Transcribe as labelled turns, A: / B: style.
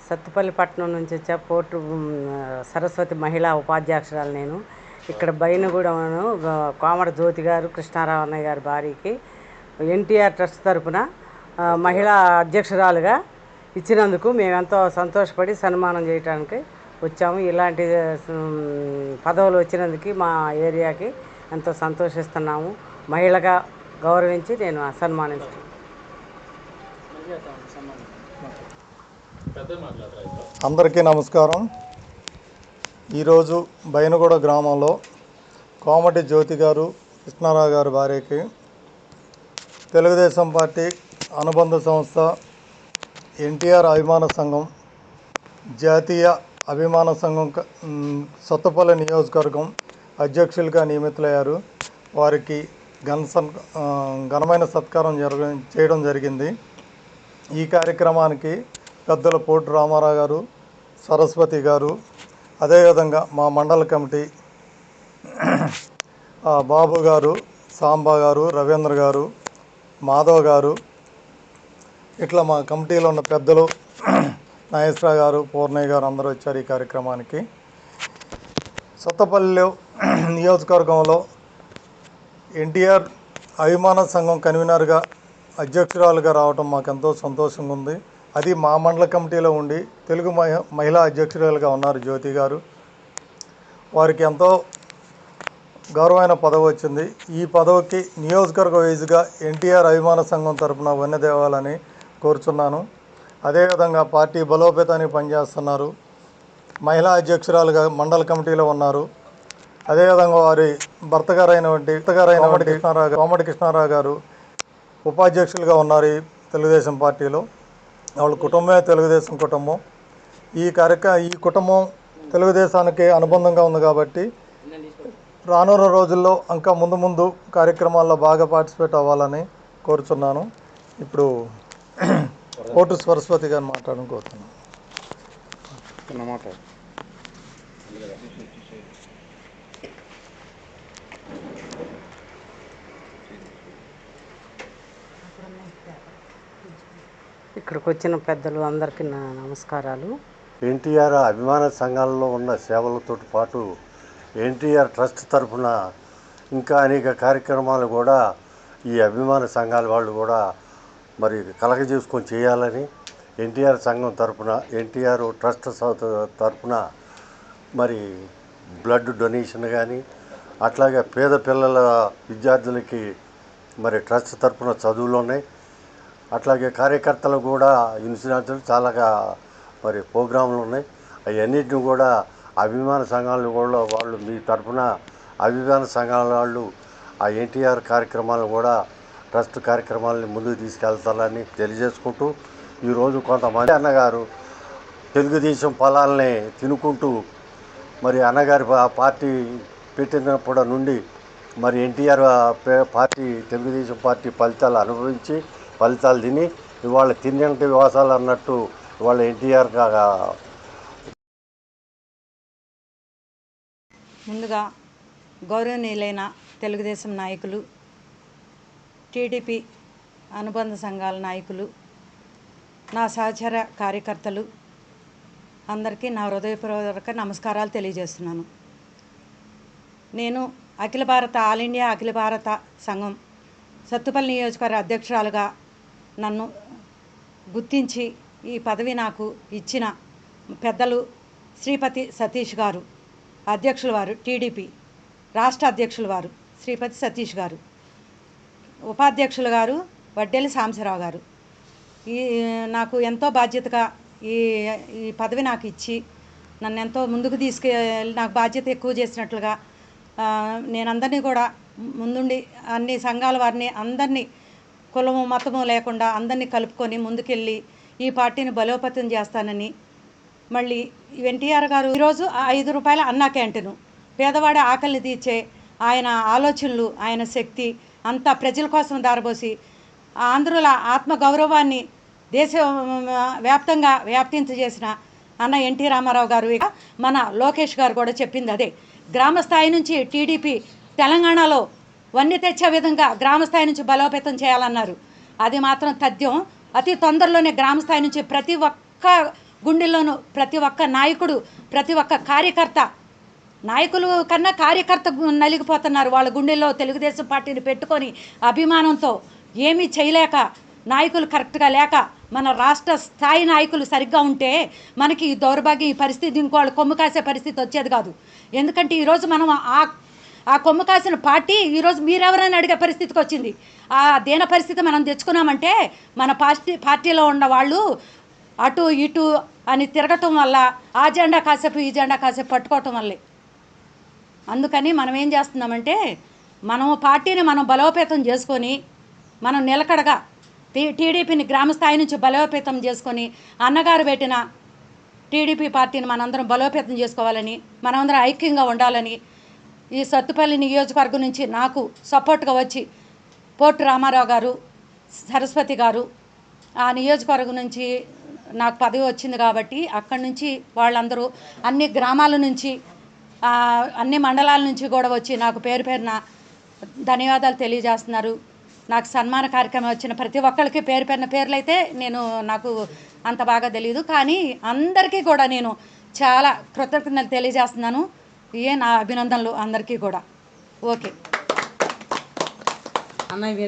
A: సత్తుపల్లి పట్టణం నుంచి వచ్చా పోర్టు సరస్వతి మహిళా ఉపాధ్యక్షురాలు నేను. ఇక్కడ బైనగూడెంను కోమట జ్యోతి గారు కృష్ణారావు అన్నయ్య గారి భార్యకి ఎన్టీఆర్ ట్రస్ట్ తరపున మహిళా అధ్యక్షురాలుగా ఇచ్చినందుకు మేము ఎంతో సంతోషపడి సన్మానం చేయడానికి వచ్చాము. ఇలాంటి పదవులు వచ్చినందుకు మా ఏరియాకి ఎంతో సంతోషిస్తున్నాము. మహిళగా గౌరవించి నేను సన్మానిస్తాను.
B: అందరికీ నమస్కారం. ఈరోజు బైనగూడ గ్రామంలో కోమటి జ్యోతి గారు కృష్ణారావు గారి భార్యకి తెలుగుదేశం పార్టీ అనుబంధ సంస్థ ఎన్టీఆర్ అభిమాన సంఘం జాతీయ అభిమాన సంఘం సత్తుపల్లి నియోజకవర్గం అధ్యక్షులుగా నియమితులయ్యారు. వారికి ఘనమైన సత్కారం చేయడం జరిగింది. ఈ కార్యక్రమానికి పెద్దల పోటు రామారావు గారు, సరస్వతి గారు, అదేవిధంగా మా మండల కమిటీ బాబు గారు, సాంబా గారు, రవీంద్ర గారు, మాధవ్ గారు, ఇట్లా మా కమిటీలో ఉన్న పెద్దలు నాగేశ్వర గారు, పూర్ణయ్య గారు అందరూ వచ్చారు ఈ కార్యక్రమానికి. సత్తపల్లి నియోజకవర్గంలో ఎన్టీఆర్ అభిమాన సంఘం కన్వీనర్గా అధ్యక్షురాలుగా రావడం మాకు ఎంతో సంతోషంగా ఉంది. అది మా మండల కమిటీలో ఉండి తెలుగు మహిళా అధ్యక్షురాలుగా ఉన్నారు జ్యోతి గారు. వారికి ఎంతో గౌరవమైన పదవి వచ్చింది. ఈ పదవికి నియోజకవర్గ వైజ్గా ఎన్టీఆర్ అభిమాన సంఘం తరఫున వన్నెదేవాలని కోరుచున్నాను. అదేవిధంగా పార్టీ బలోపేతానికి పనిచేస్తున్నారు. మహిళా అధ్యక్షురాలుగా మండల కమిటీలో ఉన్నారు. అదేవిధంగా వారి భర్త గారైనటువంటి కోమటి కృష్ణారావు గారు ఉపాధ్యక్షులుగా ఉన్నారు ఈ తెలుగుదేశం పార్టీలో. వాళ్ళ కుటుంబమే తెలుగుదేశం కుటుంబం. ఈ కుటుంబం తెలుగుదేశానికి అనుబంధంగా ఉంది కాబట్టి రానున్న రోజుల్లో ఇంకా ముందు కార్యక్రమాల్లో బాగా పార్టిసిపేట్ అవ్వాలని కోరుచున్నాను. ఇప్పుడు పోటు సరస్వతి గారిని మాట్లాడడం కోరుతున్నాను.
A: ఇక్కడికి వచ్చిన పెద్దలు అందరికీ నా నమస్కారాలు.
C: ఎన్టీఆర్ అభిమాన సంఘాలలో ఉన్న సేవలతో పాటు ఎన్టీఆర్ ట్రస్ట్ తరఫున ఇంకా అనేక కార్యక్రమాలు కూడా ఈ అభిమాన సంఘాల వాళ్ళు కూడా మరి కలగజేసుకొని చేయాలని ఎన్టీఆర్ సంఘం తరఫున ఎన్టీఆర్ ట్రస్ట్ తరఫున మరి బ్లడ్ డొనేషన్ కానీ అట్లాగే పేద పిల్లల విద్యార్థులకి మరి ట్రస్ట్ తరఫున చదువులు ఉన్నాయి. అట్లాగే కార్యకర్తలు కూడా ఇన్సూరెన్స్లు చాలా మరి ప్రోగ్రాంలు ఉన్నాయి. అవన్నిటిని కూడా అభిమాన సంఘాలు కూడా వాళ్ళు మీ తరఫున అభిమాన సంఘాల వాళ్ళు ఆ ఎన్టీఆర్ కార్యక్రమాలను కూడా ట్రస్ట్ కార్యక్రమాలని ముందుకు తీసుకెళ్తారని తెలియజేసుకుంటూ ఈరోజు కొంతమంది అన్నగారు తెలుగుదేశం ఫలాలని తినుకుంటూ మరి అన్నగారి పార్టీ పెట్టినప్పటి నుండి మరి ఎన్టీఆర్ పార్టీ తెలుగుదేశం పార్టీ ఫలితాలు అనుభవించి ఫలితాలు తిని ఇవాళ తిన్నంటి వివాసాలు అన్నట్టు ఇవాళ ఎన్టీఆర్
D: ముందుగా గౌరవనీయులైన తెలుగుదేశం నాయకులు, టీడీపీ అనుబంధ సంఘాల నాయకులు, నా సహచర కార్యకర్తలు అందరికీ నా హృదయపూర్వక నమస్కారాలు తెలియజేస్తున్నాను. నేను అఖిల భారత ఆల్ ఇండియా అఖిల భారత సంఘం సత్తుపల్లి నియోజకవర్గ అధ్యక్షురాలుగా నన్ను గుర్తించి ఈ పదవి నాకు ఇచ్చిన పెద్దలు శ్రీపతి సతీష్ గారు, అధ్యక్షుల వారు టీడీపీ రాష్ట్ర అధ్యక్షుల వారు శ్రీపతి సతీష్ గారు, ఉపాధ్యక్షులు గారు వడ్డేలి సాంబశివరావు గారు నాకు ఎంతో బాధ్యతగా ఈ పదవి నాకు ఇచ్చి నన్ను ఎంతో ముందుకు తీసుకెళ్ళి నాకు బాధ్యత ఎక్కువ చేసినట్లుగా నేను అందరినీ కూడా ముందుండి అన్ని సంఘాల వారిని అందరినీ కులము మతము లేకుండా అందరినీ కలుపుకొని ముందుకెళ్ళి ఈ పార్టీని బలోపేతం చేస్తానని, మళ్ళీ ఎన్టీఆర్ గారు ఈరోజు 5 రూపాయల అన్నా క్యాంటీను పేదవాడి ఆకలిని తీర్చే ఆయన ఆలోచనలు, ఆయన శక్తి అంతా ప్రజల కోసం దారబోసి ఆంధ్రుల ఆత్మగౌరవాన్ని దేశ వ్యాప్తంగా వ్యాప్తించేసిన అన్న ఎన్టీ రామారావు గారు, మన లోకేష్ గారు కూడా చెప్పింది అదే. గ్రామ స్థాయి నుంచి టీడీపీ తెలంగాణలో వన్నీ తెచ్చే విధంగా గ్రామస్థాయి నుంచి బలోపేతం చేయాలన్నారు. అది మాత్రం తథ్యం. అతి తొందరలోనే గ్రామస్థాయి నుంచి ప్రతి ఒక్క గుండెల్లోనూ ప్రతి ఒక్క నాయకుడు, ప్రతి ఒక్క కార్యకర్త, నాయకులు కన్నా కార్యకర్త నలిగిపోతున్నారు. వాళ్ళ గుండెల్లో తెలుగుదేశం పార్టీని పెట్టుకొని అభిమానంతో ఏమీ చేయలేక, నాయకులు కరెక్ట్గా లేక, మన రాష్ట్ర స్థాయి నాయకులు సరిగ్గా ఉంటే మనకి ఈ దౌర్భాగ్యం, ఈ పరిస్థితి ఇంకోళ్ళు కొమ్ము కాసే పరిస్థితి వచ్చేది కాదు. ఎందుకంటే ఈరోజు మనం ఆ కొమ్ము కాసిన పార్టీ ఈరోజు మీరెవరైనా అడిగే పరిస్థితికి వచ్చింది. ఆ దీన పరిస్థితి మనం తెచ్చుకున్నామంటే మన పార్టీలో ఉన్న వాళ్ళు అటు ఇటు అని తిరగటం వల్ల, ఆ జెండా కాసేపు ఈ జెండా కాసేపు పట్టుకోవటం వల్లే. అందుకని మనం ఏం చేస్తున్నామంటే, మనం పార్టీని మనం బలోపేతం చేసుకొని, మనం నిలకడగా టీడీపీని గ్రామ స్థాయి నుంచి బలోపేతం చేసుకొని, అన్నగారు పెట్టిన టీడీపీ పార్టీని మనందరం బలోపేతం చేసుకోవాలని, మనమందరం ఐక్యంగా ఉండాలని, ఈ సత్తుపల్లి నియోజకవర్గం నుంచి నాకు సపోర్ట్గా వచ్చి పోర్టు రామారావు గారు, సరస్వతి గారు, ఆ నియోజకవర్గం నుంచి నాకు పదవి వచ్చింది కాబట్టి అక్కడి నుంచి వాళ్ళందరూ అన్ని గ్రామాల నుంచి, అన్ని మండలాల నుంచి కూడా వచ్చి నాకు పేరు పేరున ధన్యవాదాలు తెలియజేస్తున్నారు. నాకు సన్మాన కార్యక్రమం వచ్చిన ప్రతి ఒక్కరికి పేరు పేరున పేర్లైతే నాకు అంత బాగా తెలియదు, కానీ అందరికీ కూడా నేను చాలా కృతజ్ఞతలు తెలియజేస్తున్నాను. నా అభినందనలు అందరికీ కూడా. ఓకే
A: అన్నయ్య.